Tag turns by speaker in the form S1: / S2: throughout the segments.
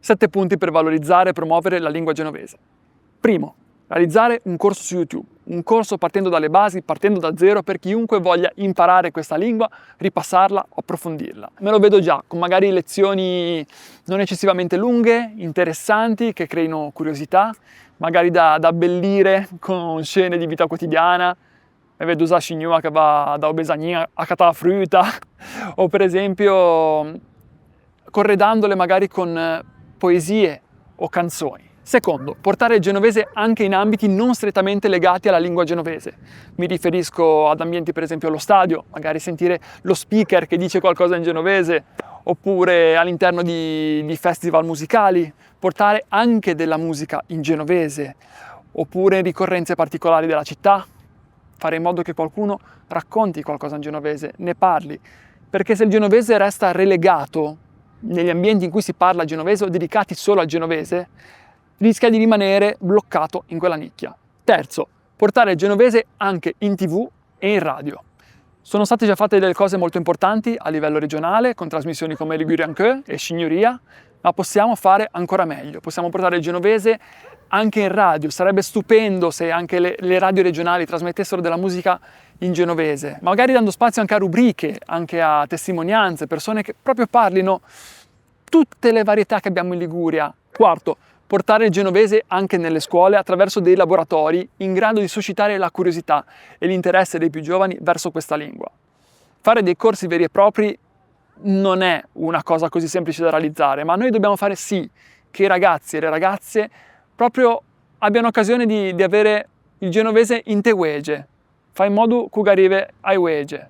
S1: 7 punti per valorizzare e promuovere la lingua genovese. Primo, realizzare un corso su YouTube, un corso partendo dalle basi, partendo da zero, per chiunque voglia imparare questa lingua, ripassarla, approfondirla. Me lo vedo già, con magari lezioni non eccessivamente lunghe, interessanti, che creino curiosità, magari da abbellire con scene di vita quotidiana. E vedo già signora che va da Obesagnina a catare frutta, o per esempio corredandole magari con poesie o canzoni. Secondo, portare il genovese anche in ambiti non strettamente legati alla lingua genovese. Mi riferisco ad ambienti per esempio allo stadio, magari sentire lo speaker che dice qualcosa in genovese, oppure all'interno di festival musicali, portare anche della musica in genovese, oppure in ricorrenze particolari della città, fare in modo che qualcuno racconti qualcosa in genovese, ne parli, perché se il genovese resta relegato negli ambienti in cui si parla genovese o dedicati solo al genovese, rischia di rimanere bloccato in quella nicchia. Terzo, portare il genovese anche in TV e in radio. Sono state già fatte delle cose molto importanti a livello regionale, con trasmissioni come Ligurian Queue e Signoria, ma possiamo fare ancora meglio. Possiamo portare il genovese anche in radio. Sarebbe stupendo se anche le radio regionali trasmettessero della musica in genovese, magari dando spazio anche a rubriche, anche a testimonianze, persone che proprio parlino tutte le varietà che abbiamo in Liguria. Quarto, portare il genovese anche nelle scuole attraverso dei laboratori in grado di suscitare la curiosità e l'interesse dei più giovani verso questa lingua. Fare dei corsi veri e propri non è una cosa così semplice da realizzare, ma noi dobbiamo fare sì che i ragazzi e le ragazze proprio abbiano occasione di avere il genovese in te wege, fai in modo che arrivi ai wege,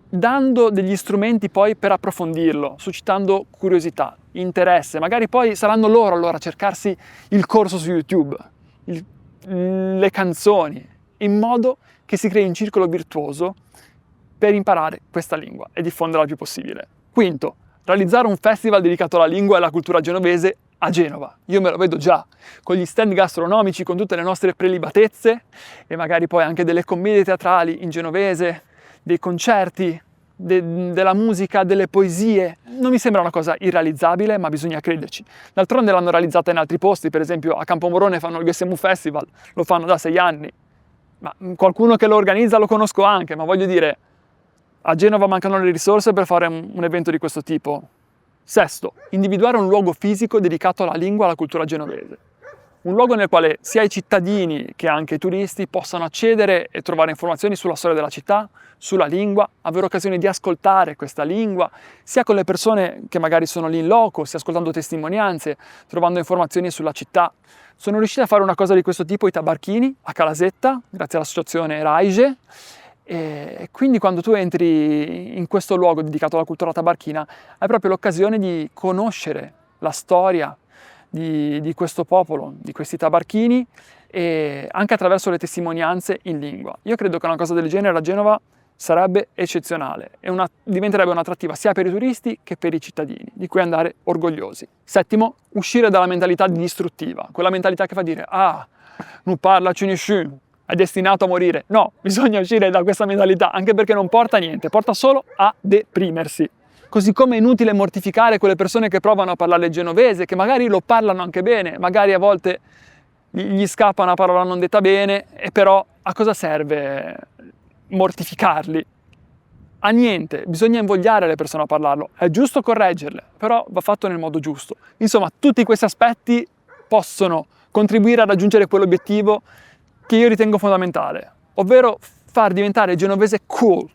S1: dando degli strumenti poi per approfondirlo, suscitando curiosità, interesse. Magari poi saranno loro allora a cercarsi il corso su YouTube, le canzoni, in modo che si crei un circolo virtuoso per imparare questa lingua e diffonderla il più possibile. Quinto, realizzare un festival dedicato alla lingua e alla cultura genovese a Genova. Io me lo vedo già, con gli stand gastronomici, con tutte le nostre prelibatezze e magari poi anche delle commedie teatrali in genovese, dei concerti, della musica, delle poesie. Non mi sembra una cosa irrealizzabile, ma bisogna crederci. D'altronde l'hanno realizzata in altri posti, per esempio a Campomorone fanno il GSMU Festival, lo fanno da 6 anni. Ma qualcuno che lo organizza lo conosco anche, ma voglio dire, a Genova mancano le risorse per fare un evento di questo tipo. Sesto, individuare un luogo fisico dedicato alla lingua e alla cultura genovese. Un luogo nel quale sia i cittadini che anche i turisti possano accedere e trovare informazioni sulla storia della città, sulla lingua, avere occasione di ascoltare questa lingua, sia con le persone che magari sono lì in loco, sia ascoltando testimonianze, trovando informazioni sulla città. Sono riusciti a fare una cosa di questo tipo i tabarchini a Calasetta, grazie all'associazione Raige, e quindi quando tu entri in questo luogo dedicato alla cultura tabarchina hai proprio l'occasione di conoscere la storia di questo popolo, di questi tabarchini, e anche attraverso le testimonianze in lingua. Io credo che una cosa del genere a Genova sarebbe eccezionale e diventerebbe un'attrattiva sia per i turisti che per i cittadini, di cui andare orgogliosi. Settimo, uscire dalla mentalità distruttiva, quella mentalità che fa dire non parlaci nessuno, è destinato a morire. No, bisogna uscire da questa mentalità, anche perché non porta a niente, porta solo a deprimersi. Così come è inutile mortificare quelle persone che provano a parlare il genovese, che magari lo parlano anche bene, magari a volte gli scappa una parola non detta bene, e però a cosa serve mortificarli? A niente, bisogna invogliare le persone a parlarlo, è giusto correggerle, però va fatto nel modo giusto. Insomma, tutti questi aspetti possono contribuire a raggiungere quell'obiettivo che io ritengo fondamentale, ovvero far diventare il genovese cool,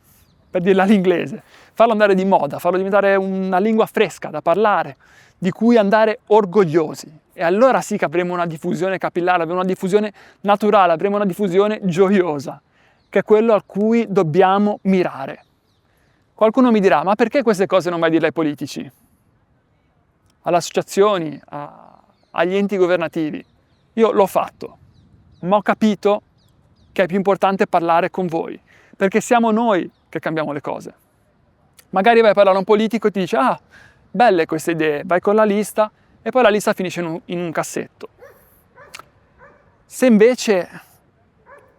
S1: per dirla all'inglese, farlo andare di moda, farlo diventare una lingua fresca da parlare, di cui andare orgogliosi. E allora sì che avremo una diffusione capillare, avremo una diffusione naturale, avremo una diffusione gioiosa, che è quello a cui dobbiamo mirare. Qualcuno mi dirà, ma perché queste cose non vai a dirle ai politici? Alle associazioni, agli enti governativi? Io l'ho fatto, ma ho capito che è più importante parlare con voi, perché siamo noi che cambiamo le cose. Magari vai a parlare a un politico e ti dice belle queste idee, vai con la lista e poi la lista finisce in un cassetto. Se invece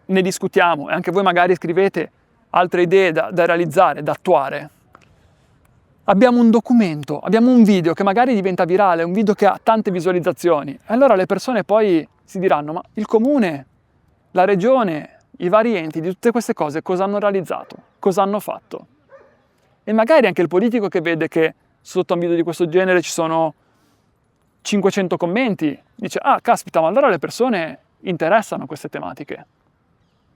S1: ne discutiamo e anche voi magari scrivete altre idee da realizzare, da attuare, abbiamo un documento, abbiamo un video che magari diventa virale, un video che ha tante visualizzazioni. E allora le persone poi si diranno, ma il comune, la regione, i vari enti di tutte queste cose cosa hanno realizzato? Cosa hanno fatto? E magari anche il politico che vede che sotto un video di questo genere ci sono 500 commenti, dice, ah, caspita, ma allora le persone interessano queste tematiche.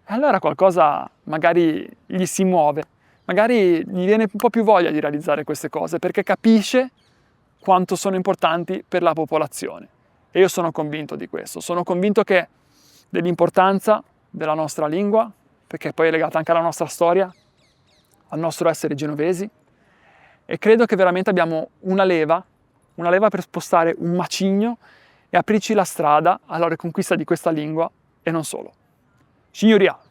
S1: E allora qualcosa magari gli si muove, magari gli viene un po' più voglia di realizzare queste cose, perché capisce quanto sono importanti per la popolazione. E io sono convinto di questo, sono convinto che dell'importanza della nostra lingua, perché poi è legata anche alla nostra storia, al nostro essere genovesi, e credo che veramente abbiamo una leva per spostare un macigno e aprirci la strada alla riconquista di questa lingua e non solo. Signoria!